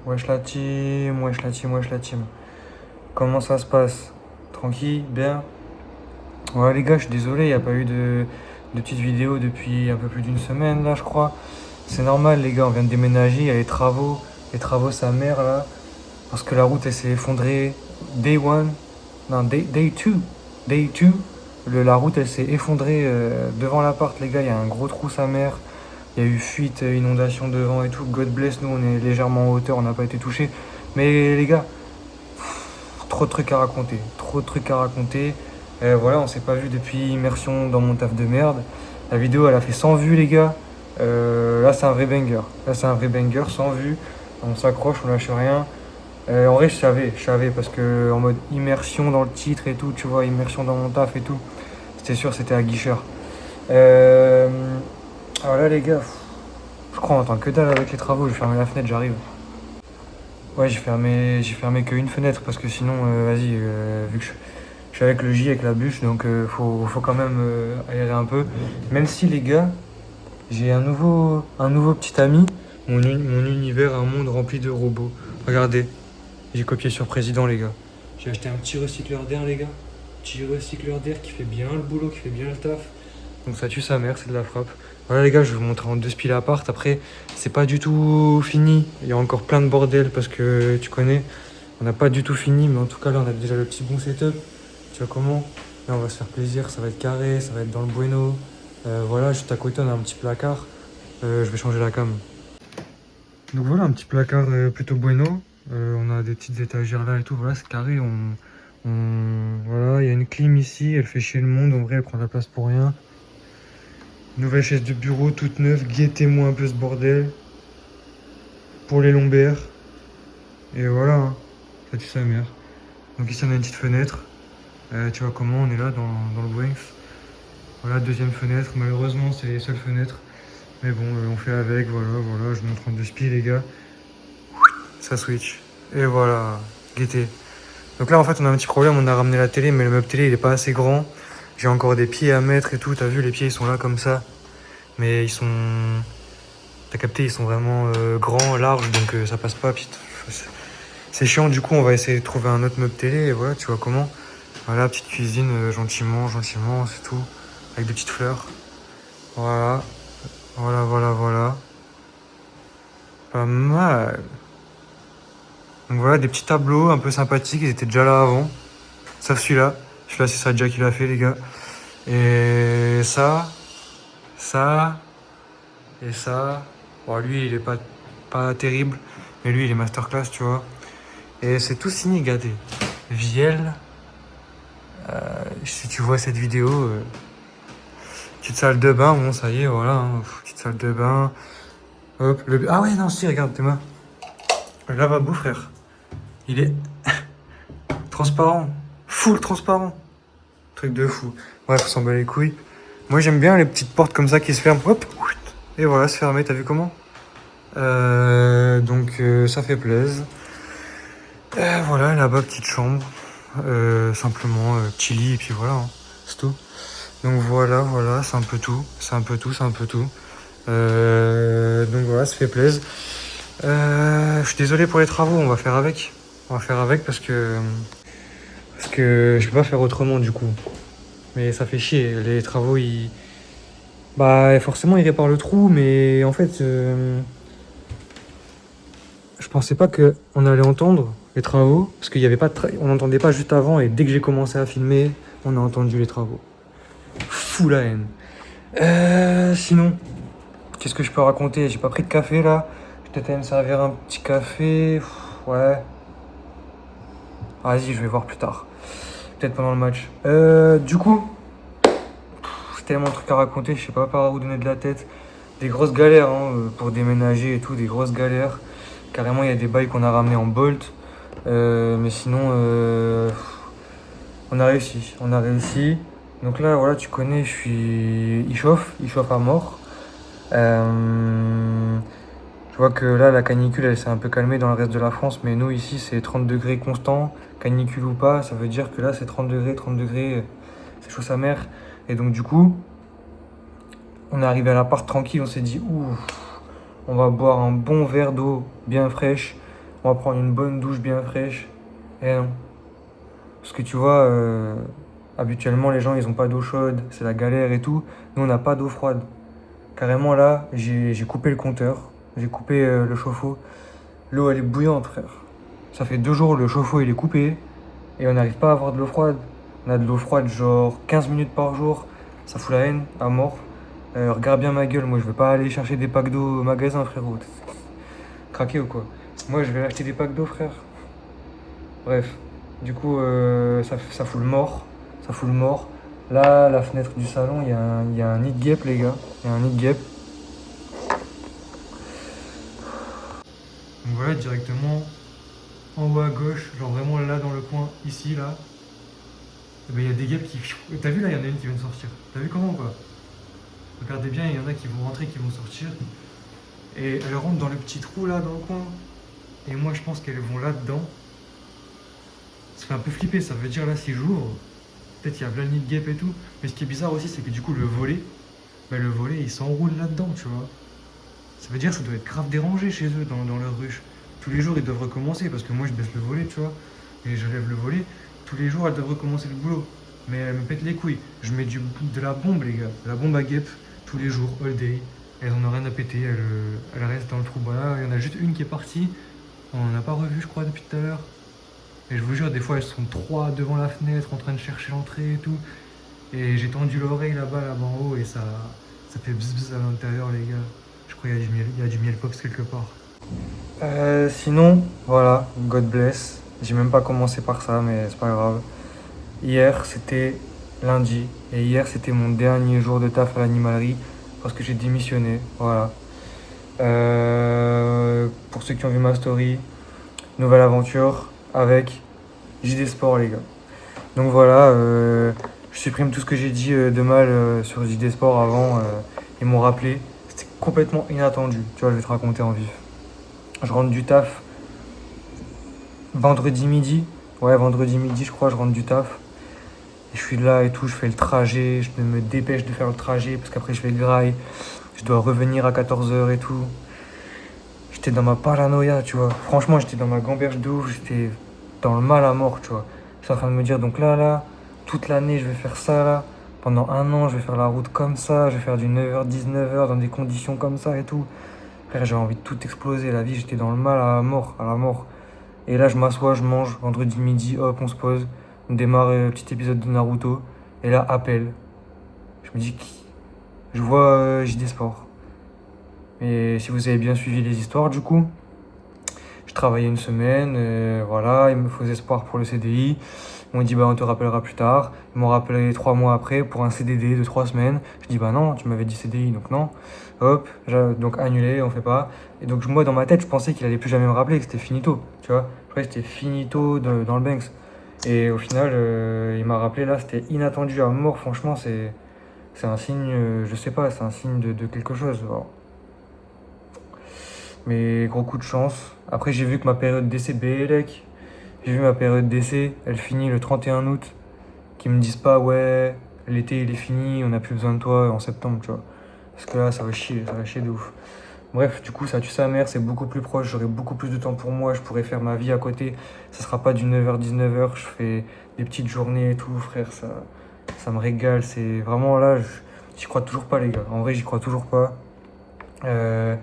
Wesh la team. Comment ça se passe? Tranquille, bien? Ouais les gars, je suis désolé, il n'y a pas eu de petites vidéos depuis un peu plus d'une semaine là je crois. C'est normal les gars, on vient de déménager, il y a les travaux sa mère là, parce que la route elle s'est effondrée day one, non day two, day two. La route elle s'est effondrée devant l'appart les gars, il y a un gros trou sa mère. Il y a eu fuite, inondation devant et tout. God bless, nous on est légèrement en hauteur, on n'a pas été touché. Mais les gars, trop de trucs à raconter. Trop de trucs à raconter. Voilà, on s'est pas vu depuis immersion dans mon taf de merde. La vidéo elle a fait 100 vues les gars. Là c'est un vrai banger. Là c'est un vrai banger, 100 vues. On s'accroche, on lâche rien. En vrai je savais parce que en mode immersion dans le titre et tout, tu vois, immersion dans mon taf et tout. C'était sûr, c'était à Guicheur. Euh, alors là les gars, je crois en tant que dalle avec les travaux, je vais fermer la fenêtre, j'arrive. Ouais, j'ai fermé qu'une fenêtre parce que sinon, vas-y, vu que je suis avec le J, avec la bûche, donc faut quand même aérer un peu. Même si les gars, j'ai un nouveau petit ami, mon univers, un monde rempli de robots. Regardez, j'ai copié sur Président les gars. J'ai acheté un petit recycleur d'air les gars. Petit recycleur d'air qui fait bien le boulot, qui fait bien le taf. Donc ça tue sa mère, c'est de la frappe. Voilà les gars, je vais vous montrer en deux spiles à part. Après, c'est pas du tout fini. Il y a encore plein de bordel parce que tu connais, on n'a pas du tout fini. Mais en tout cas là, on a déjà le petit bon setup. Tu vois comment? Là, on va se faire plaisir. Ça va être carré, ça va être dans le bueno. Voilà, juste à côté, on a un petit placard. Je vais changer la cam. Donc voilà, un petit placard plutôt bueno. On a des petites étagères là et tout. Voilà, c'est carré. Voilà, il y a une clim ici. Elle fait chier le monde. En vrai, elle prend de la place pour rien. Nouvelle chaise de bureau toute neuve, guettez-moi un peu ce bordel. Pour les lombaires. Et voilà, hein. Ça tue sa mère. Donc ici on a une petite fenêtre. Tu vois comment on est là dans le Boeing. Voilà, deuxième fenêtre. Malheureusement c'est les seules fenêtres. Mais bon, on fait avec, voilà. Je montre en deux spies les gars. Ça switch. Et voilà, guettez. Donc là en fait on a un petit problème, on a ramené la télé, mais le meuble télé il est pas assez grand. J'ai encore des pieds à mettre et tout, t'as vu les pieds ils sont là comme ça. Mais ils sont... T'as capté, ils sont vraiment grands, larges, donc ça passe pas. C'est chiant, du coup, on va essayer de trouver un autre meuble télé. Et voilà, tu vois comment. Voilà, petite cuisine, gentiment, c'est tout. Avec des petites fleurs. Voilà. Pas mal. Donc voilà, des petits tableaux un peu sympathiques. Ils étaient déjà là avant. Sauf celui-là. Celui-là, c'est ça déjà qui l'a fait, les gars. Et ça, et ça. Bon, lui, il est pas terrible. Mais lui, il est masterclass, tu vois. Et c'est tout signé gâté. Viel, si tu vois cette vidéo, petite salle de bain, bon ça y est, voilà, hein, petite salle de bain. Hop, ah ouais, non, si, regarde, Thomas. Le lavabo, frère. Il est transparent. Full transparent. Truc de fou. Bref, on s'en bat les couilles. Moi, j'aime bien les petites portes comme ça qui se ferment. Hop, et voilà, c'est fermé, t'as vu comment? Donc, ça fait plaisir. Voilà, là-bas, petite chambre. Simplement, petit lit, et puis voilà, hein, c'est tout. Donc voilà, c'est un peu tout. Donc voilà, ça fait plaisir. Je suis désolé pour les travaux, on va faire avec. Parce que je peux pas faire autrement du coup. Mais ça fait chier. Les travaux, ils. Bah forcément ils réparent le trou, mais en fait je pensais pas qu'on allait entendre les travaux. Parce qu'il y avait pas on n'entendait pas juste avant, et dès que j'ai commencé à filmer, on a entendu les travaux. Fou la haine. Sinon, qu'est-ce que je peux raconter? J'ai pas pris de café là. Je vais peut-être aller me servir un petit café. Ouais. Vas-y, je vais voir plus tard. Peut-être pendant le match. Du coup, j'ai tellement de trucs à raconter, je sais pas par où donner de la tête. Des grosses galères hein, pour déménager et tout, des grosses galères. Carrément, il y a des bails qu'on a ramenés en Bolt. Mais sinon, on a réussi. Donc là, voilà, tu connais, il chauffe à mort. Je vois que là, la canicule, elle s'est un peu calmée dans le reste de la France, mais nous, ici, c'est 30 degrés constant, canicule ou pas, ça veut dire que là, c'est 30 degrés, c'est chaud sa mère. Et donc, du coup, on est arrivé à l'appart tranquille, on s'est dit, ouh, on va boire un bon verre d'eau bien fraîche, on va prendre une bonne douche bien fraîche. Et non. Parce que tu vois, habituellement, les gens, ils ont pas d'eau chaude, c'est la galère et tout. Nous, on n'a pas d'eau froide. Carrément, là, j'ai coupé le compteur, j'ai coupé le chauffe-eau. L'eau, elle est bouillante, frère. Ça fait 2 jours, le chauffe-eau, il est coupé. Et on n'arrive pas à avoir de l'eau froide. On a de l'eau froide, genre 15 minutes par jour. Ça fout la haine, à mort. Regarde bien ma gueule, moi, je vais pas aller chercher des packs d'eau au magasin, frérot. Craqué ou quoi? Moi, je vais acheter des packs d'eau, frère. Bref, du coup, ça fout le mort. Ça fout le mort. Là, la fenêtre du salon, il y a un nid de guêpe, les gars. Il y a un nid de guêpe. Donc voilà, directement en haut à gauche, genre vraiment là dans le coin, ici, là. Eh ben, il y a des guêpes qui. T'as vu là, il y en a une qui vient de sortir. T'as vu comment ou pas? Regardez bien, il y en a qui vont rentrer, qui vont sortir. Et elles rentrent dans le petit trou là, dans le coin. Et moi, je pense qu'elles vont là-dedans. Ça fait un peu flipper, ça veut dire là, si j'ouvre, peut-être il y a plein de nids de guêpes et tout. Mais ce qui est bizarre aussi, c'est que du coup, le volet, il s'enroule là-dedans, tu vois. Ça veut dire que ça doit être grave dérangé chez eux, dans leur ruche. Tous les jours, ils doivent recommencer, parce que moi, je baisse le volet, tu vois. Et je lève le volet. Tous les jours, elles doivent recommencer le boulot. Mais elles me pètent les couilles. Je mets de la bombe, les gars. De la bombe à guêpes, tous les jours, all day. Elles en ont rien à péter, elles restent dans le trou. Voilà, il y en a juste une qui est partie. On n'en a pas revu, je crois, depuis tout à l'heure. Et je vous jure, des fois, elles sont trois devant la fenêtre, en train de chercher l'entrée et tout. Et j'ai tendu l'oreille là-bas en haut, et ça fait bzz bzz à l'intérieur, les gars. Je crois qu'il y a du miel, il y a du miel pops quelque part. Sinon, voilà, God bless. J'ai même pas commencé par ça, mais c'est pas grave. Hier, c'était lundi, et hier, c'était mon dernier jour de taf à l'animalerie, parce que j'ai démissionné, voilà. Pour ceux qui ont vu ma story, nouvelle aventure avec JD Sport, les gars. Donc voilà, je supprime tout ce que j'ai dit de mal sur JD Sport avant. Ils m'ont rappelé, c'était complètement inattendu. Tu vois, je vais te raconter en vif. Je rentre du taf vendredi midi. Ouais, vendredi midi, je crois, je rentre du taf. Et je suis là et tout, je fais le trajet, je me dépêche de faire le trajet parce qu'après je fais le graille. Je dois revenir à 14h et tout. J'étais dans ma paranoïa, tu vois. Franchement, j'étais dans ma gamberge de ouf, j'étais dans le mal à mort, tu vois. J'étais en train de me dire, donc là, toute l'année, je vais faire ça, là. Pendant 1 an, je vais faire la route comme ça, je vais faire du 9h, 19h dans des conditions comme ça et tout. Frère, j'avais envie de tout exploser, la vie, j'étais dans le mal à la mort, à la mort. Et là, je m'assois, je mange, vendredi midi, hop, on se pose. On démarre un petit épisode de Naruto. Et là, appel. Je me dis, qui? Je vois JD Sport. Et si vous avez bien suivi les histoires, du coup, je travaillais une semaine, voilà, ils me faisaient espoir pour le CDI. Ils m'ont dit, bah, on te rappellera plus tard. Ils m'ont rappelé 3 mois après pour un CDD de 3 semaines. Je dis, bah non, tu m'avais dit CDI, donc non. Hop, donc annulé, on fait pas. Et donc, moi, dans ma tête, je pensais qu'il allait plus jamais me rappeler, que c'était finito, tu vois. Je croyais que c'était finito dans le Banks. Et au final, il m'a rappelé là, c'était inattendu à mort, franchement, c'est un signe, je sais pas, c'est un signe de quelque chose. Alors, mais gros coup de chance. Après, j'ai vu que ma période d'essai Bélec, j'ai vu ma période d'essai, elle finit le 31 août. Qu'ils me disent pas, ouais, l'été il est fini, on n'a plus besoin de toi en septembre, tu vois. Parce que là, ça va chier de ouf. Bref, du coup, ça tue sa mère, c'est beaucoup plus proche, j'aurai beaucoup plus de temps pour moi, je pourrai faire ma vie à côté. Ça sera pas du 9h-19h, je fais des petites journées et tout, frère, ça me régale. C'est vraiment là, j'y crois toujours pas, les gars. En vrai, j'y crois toujours pas. Euh,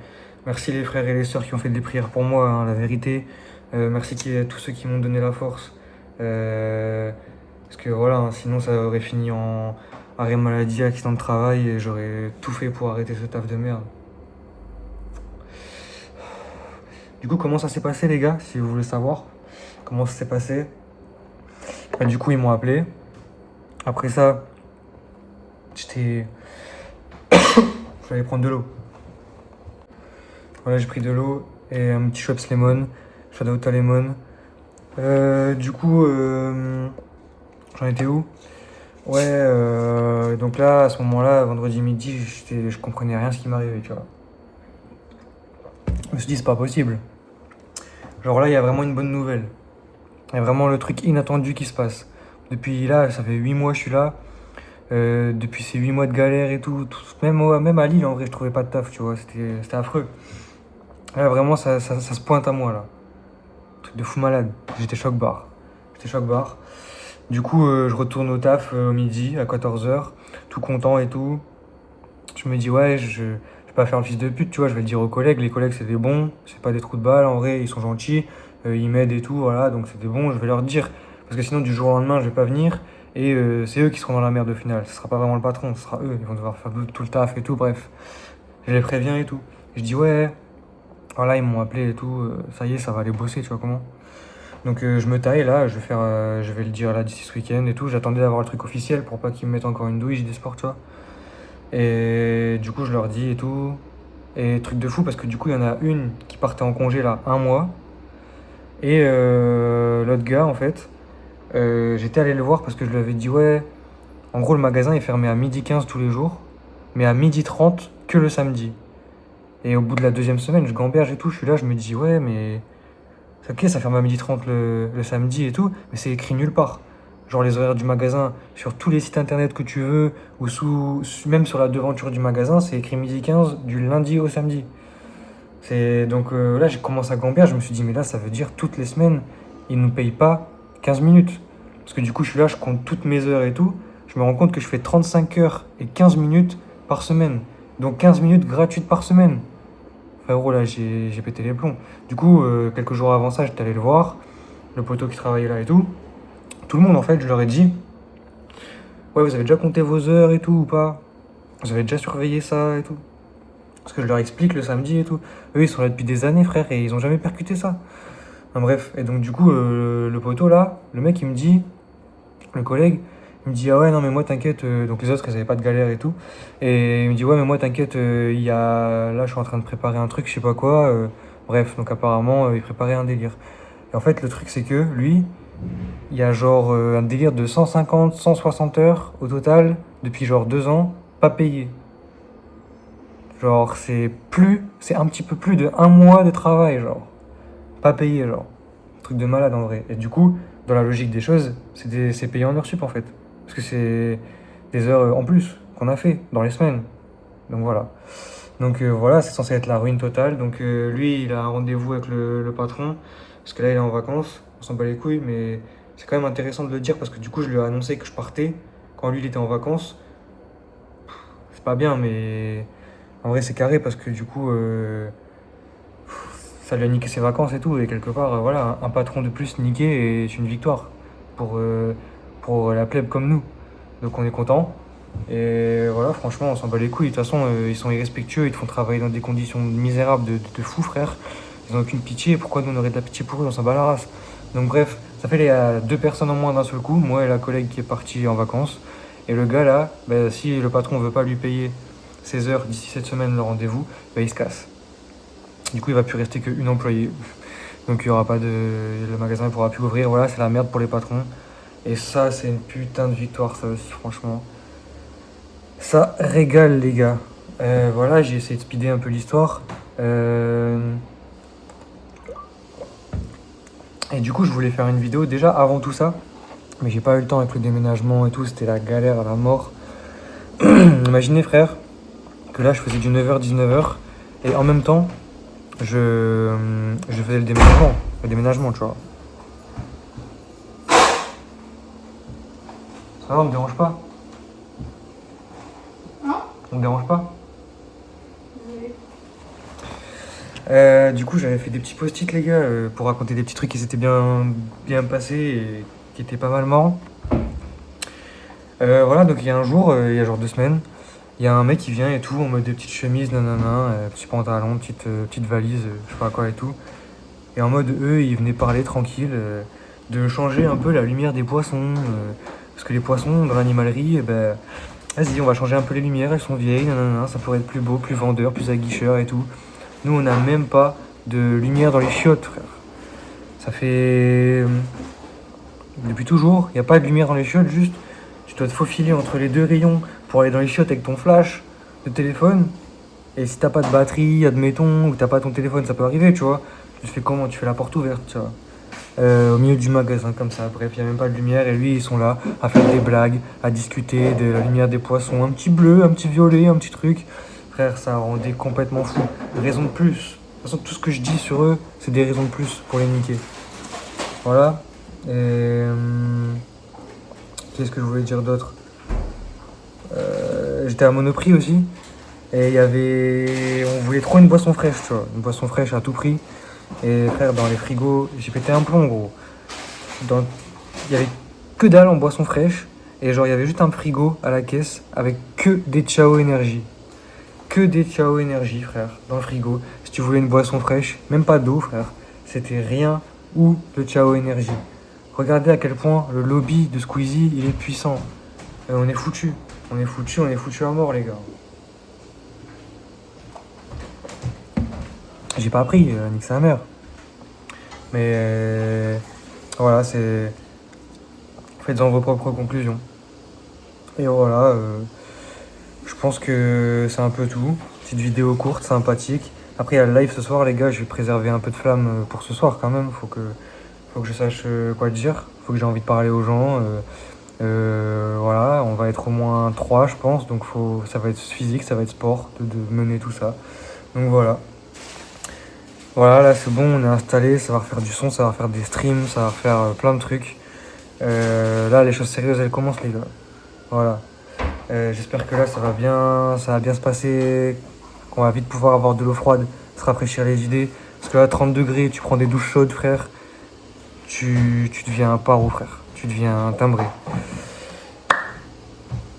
Merci les frères et les sœurs qui ont fait des prières pour moi, hein, la vérité. Merci à tous ceux qui m'ont donné la force. Parce que voilà, hein, sinon ça aurait fini en arrêt maladie, accident de travail et j'aurais tout fait pour arrêter ce taf de merde. Du coup, comment ça s'est passé, les gars, si vous voulez savoir? Comment ça s'est passé? Bah, du coup, ils m'ont appelé. Après ça, j'étais. J'allais prendre de l'eau. Voilà, j'ai pris de l'eau et un petit Schweppes Lemon. Shout out à Lemon. Du coup, j'en étais où? Ouais, donc là, à ce moment-là, vendredi midi, je comprenais rien à ce qui m'arrivait, tu vois. Je me suis dit, c'est pas possible. Genre là, il y a vraiment une bonne nouvelle. Il y a vraiment le truc inattendu qui se passe. Depuis là, ça fait 8 mois que je suis là. Depuis ces 8 mois de galère et tout, même à Lille, en vrai, je trouvais pas de taf, tu vois. C'était affreux. Là, vraiment, ça se pointe à moi, là. truc de fou malade. J'étais choc-barre. Du coup, je retourne au taf au midi, à 14h, tout content et tout. Je me dis, ouais, je vais pas faire le fils de pute, tu vois, je vais le dire aux collègues. Les collègues, c'est des bons, c'est pas des trous de balles, en vrai, ils sont gentils, ils m'aident et tout, voilà, donc c'est des bons, je vais leur dire. Parce que sinon, du jour au lendemain, je vais pas venir, et c'est eux qui seront dans la merde au final. Ce sera pas vraiment le patron, ce sera eux, ils vont devoir faire tout le taf et tout, bref. Je les préviens et tout. Je dis, ouais, voilà, ils m'ont appelé et tout, ça y est, ça va aller bosser, tu vois comment. Donc je me taille là, je vais le dire là d'ici ce week-end et tout. J'attendais d'avoir le truc officiel pour pas qu'ils me mettent encore une douille, j'ai des sports, tu vois. Et du coup, je leur dis et tout. Et truc de fou, parce que du coup, il y en a une qui partait en congé là, un mois. Et l'autre gars, en fait, j'étais allé le voir parce que je lui avais dit, ouais, en gros, le magasin est fermé à 12h15 tous les jours, mais à 12h30 que le samedi. Et au bout de la deuxième semaine, je gamberge et tout, je suis là, je me dis, ouais, mais ok, ça ferme à 12h30 le samedi et tout, mais c'est écrit nulle part. Genre les horaires du magasin, sur tous les sites internet que tu veux, ou même sur la devanture du magasin, c'est écrit 12h15 du lundi au samedi. Donc là, j'ai commencé à gamberger, je me suis dit, mais là, ça veut dire toutes les semaines, ils ne nous payent pas 15 minutes. Parce que du coup, je suis là, je compte toutes mes heures et tout. Je me rends compte que je fais 35 heures et 15 minutes par semaine. Donc 15 minutes gratuites par semaine. Frérot, là, j'ai pété les plombs. Du coup, quelques jours avant ça, j'étais allé le voir, le poteau qui travaillait là et tout. Tout le monde, en fait, je leur ai dit, ouais, vous avez déjà compté vos heures et tout ou pas? Vous avez déjà surveillé ça et tout? Parce que je leur explique le samedi et tout. Eux, ils sont là depuis des années, frère, et ils ont jamais percuté ça. Enfin, bref, et donc du coup, le poteau là, le mec, il me dit, le collègue, il me dit, ah ouais, non, mais moi, t'inquiète, donc les autres, ils avaient pas de galère et tout. Et il me dit, ouais, mais moi, t'inquiète, là, je suis en train de préparer un truc, je sais pas quoi. Bref, donc apparemment, il préparait un délire. Et en fait, le truc, c'est que lui, il y a genre un délire de 150, 160 heures au total, depuis genre 2 ans, pas payé. Genre, c'est un petit peu plus de un mois de travail, genre. Pas payé, genre. Truc de malade en vrai. Et du coup, dans la logique des choses, c'est payé en heures sup en fait. Parce que c'est des heures en plus qu'on a fait dans les semaines. Donc voilà. Donc voilà, c'est censé être la ruine totale. Donc lui, il a un rendez-vous avec le patron. Parce que là, il est en vacances. On s'en bat les couilles, mais c'est quand même intéressant de le dire parce que du coup, je lui ai annoncé que je partais quand lui, il était en vacances. C'est pas bien, mais en vrai, c'est carré parce que du coup, ça lui a niqué ses vacances et tout. Et quelque part, voilà, un patron de plus niqué est une victoire pour la plèbe comme nous. Donc on est content. Et voilà, franchement, on s'en bat les couilles. De toute façon, ils sont irrespectueux, ils te font travailler dans des conditions misérables de fou, frère. Ils n'ont aucune pitié. Pourquoi nous on aurait de la pitié pour eux? On s'en bat la race. Donc bref, ça fait les 2 personnes en moins d'un seul coup. Moi et la collègue qui est partie en vacances. Et le gars là, bah, si le patron veut pas lui payer ses heures d'ici cette semaine, le rendez-vous, bah, il se casse. Du coup, il va plus rester qu'une employée. Donc il y aura pas de. Le magasin ne pourra plus ouvrir. Voilà, c'est la merde pour les patrons. Et ça, c'est une putain de victoire, ça aussi, franchement. Ça régale, les gars. Voilà, j'ai essayé de speeder un peu l'histoire. Et du coup, je voulais faire une vidéo déjà avant tout ça. Mais j'ai pas eu le temps avec le déménagement et tout. C'était la galère à la mort. Imaginez, frère, que là, je faisais du 9h-19h. Et en même temps, je faisais le déménagement. Le déménagement, tu vois. Ça va, on me dérange pas? Non. On me dérange pas? Du coup, j'avais fait des petits post-it, les gars, pour raconter des petits trucs qui s'étaient bien passés et qui étaient pas mal marrants. Voilà, donc il y a un jour, il y a genre 2 semaines, il y a un mec qui vient et tout, en mode des petites chemises, nanana, petit pantalon, petite valise, je sais pas quoi et tout. Et en mode, eux, ils venaient parler tranquille, de changer un peu la lumière des poissons. Parce que les poissons, dans l'animalerie, vas-y, on va changer un peu les lumières, elles sont vieilles, nanana, ça pourrait être plus beau, plus vendeur, plus aguicheur et tout. Nous, on n'a même pas de lumière dans les chiottes, frère. Ça fait... Depuis toujours, il n'y a pas de lumière dans les chiottes, juste. Tu dois te faufiler entre les 2 rayons pour aller dans les chiottes avec ton flash de téléphone. Et si t'as pas de batterie, admettons, ou t'as pas ton téléphone, ça peut arriver, tu vois. Tu fais comment? Tu fais la porte ouverte, tu vois. Au milieu du magasin, comme ça. Bref, il n'y a même pas de lumière. Et lui, ils sont là à faire des blagues, à discuter de la lumière des poissons. Un petit bleu, un petit violet, un petit truc. Frère, ça rendait complètement fou. Raison de plus. De toute façon, tout ce que je dis sur eux, c'est des raisons de plus pour les niquer. Voilà. Et qu'est-ce que je voulais dire d'autre? J'étais à Monoprix aussi. Et il y avait. On voulait trop une boisson fraîche, tu vois. Une boisson fraîche à tout prix. Et frère, dans les frigos, j'ai pété un plomb, gros. Dans... Il y avait que dalle en boisson fraîche. Et genre, il y avait juste un frigo à la caisse avec que des Ciao Énergie. Que des Ciao Énergie, frère, dans le frigo. Si tu voulais une boisson fraîche, même pas d'eau, frère, c'était rien ou le Ciao Énergie. Regardez à quel point le lobby de Squeezie, il est puissant. Et on est foutu. On est foutu, on est foutu à mort, les gars. J'ai pas appris, nique sa mère. Mais voilà, c'est. Faites-en vos propres conclusions. Et voilà, je pense que c'est un peu tout. Petite vidéo courte, sympathique. Après, il y a le live ce soir, les gars. Je vais préserver un peu de flamme pour ce soir quand même. Faut que je sache quoi dire. Faut que j'ai envie de parler aux gens. Voilà, on va être au moins 3, je pense. Donc ça va être physique, ça va être sport, de mener tout ça. Donc voilà. Voilà, là c'est bon, on est installé. Ça va refaire du son, ça va refaire des streams, ça va refaire plein de trucs. Là, les choses sérieuses, elles commencent, les gars. Voilà. J'espère que là, ça va bien se passer. Qu'on va vite pouvoir avoir de l'eau froide, se rafraîchir les idées. Parce que là, 30 degrés, tu prends des douches chaudes, frère. Tu deviens un paro, frère. Tu deviens un timbré.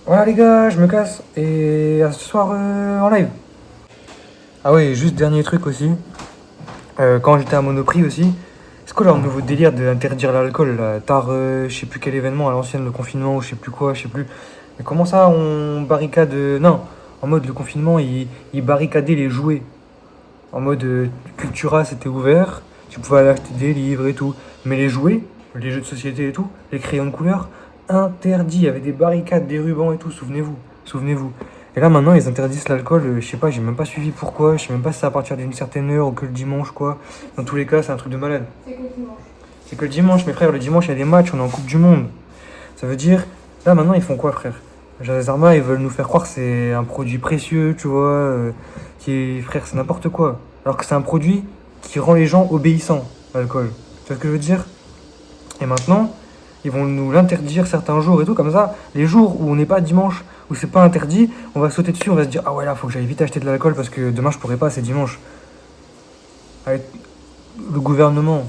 Voilà, les gars, je me casse. Et à ce soir en live. Ah oui, juste dernier truc aussi. Quand j'étais à Monoprix aussi, c'est quoi leur nouveau délire d'interdire l'alcool là? Tard, je sais plus quel événement à l'ancienne, le confinement ou je sais plus quoi, je sais plus. Mais comment ça on barricade. Non, en mode le confinement, ils barricadaient les jouets. En mode Cultura c'était ouvert, tu pouvais aller acheter des livres et tout. Mais les jouets, les jeux de société et tout, les crayons de couleur, interdits. Il y avait des barricades, des rubans et tout, souvenez-vous. Souvenez-vous. Et là maintenant ils interdisent l'alcool, je sais pas, j'ai même pas suivi pourquoi, je sais même pas si c'est à partir d'une certaine heure ou que le dimanche quoi. Dans tous les cas c'est un truc de malade. C'est que le dimanche. C'est que le dimanche, mes frères, le dimanche il y a des matchs, on est en Coupe du Monde. Ça veut dire, là maintenant ils font quoi frère? Jazz Arma ils veulent nous faire croire que c'est un produit précieux, tu vois, qui est, frère c'est n'importe quoi. Alors que c'est un produit qui rend les gens obéissants, l'alcool. Tu vois ce que je veux dire? Et maintenant, ils vont nous l'interdire certains jours et tout, comme ça, les jours où on n'est pas dimanche, où c'est pas interdit, on va sauter dessus, on va se dire ah ouais là faut que j'aille vite acheter de l'alcool parce que demain je pourrai pas, c'est dimanche. Avec le gouvernement,